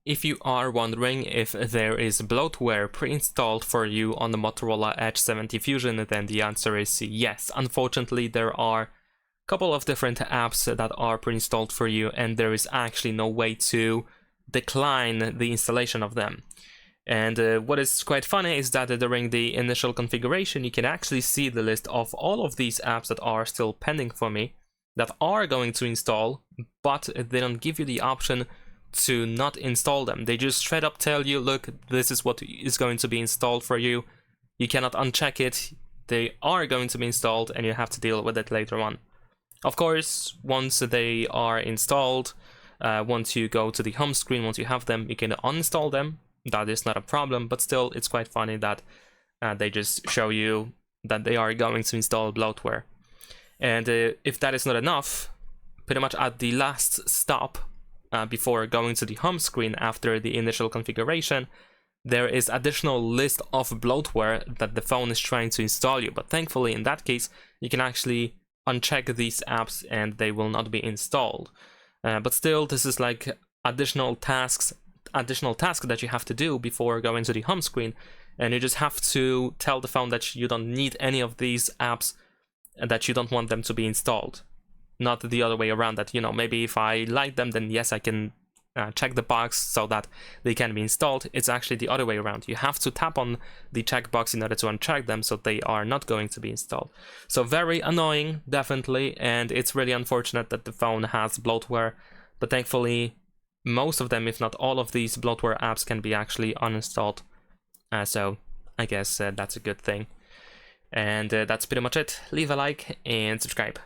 If you are wondering if there is bloatware pre-installed for you on the Motorola Edge 70 Fusion, then the answer is yes. Unfortunately, there are a couple of different apps that are pre-installed for you, and there is actually no way to decline the installation of them. And what is quite funny is that during the initial configuration, you can actually see the list of all of these apps that are still pending for me, that are going to install, but they don't give you the option to not install them. They just straight up tell you, look, this is what is going to be installed for you. You cannot uncheck it. They are going to be installed and you have to deal with it later on. Of course, once they are installed, once you go to the home screen, once you have them, you can uninstall them. That is not a problem, but still, it's quite funny that they just show you that they are going to install bloatware. And if that is not enough, pretty much at the last stop, before going to the home screen after the initial configuration, there is additional list of bloatware that the phone is trying to install you. But thankfully, in that case, you can actually uncheck these apps and they will not be installed. But still, this is like additional task that you have to do before going to the home screen, and you just have to tell the phone that you don't need any of these apps and that you don't want them to be installed. Not the other way around, that, you know, maybe if I like them, then yes, I can check the box so that they can be installed. It's actually the other way around. You have to tap on the checkbox in order to uncheck them so they are not going to be installed. So very annoying, definitely, and it's really unfortunate that the phone has bloatware, but thankfully most of them, if not all of these bloatware apps, can be actually uninstalled. So I guess that's a good thing. And that's pretty much it. Leave a like and subscribe.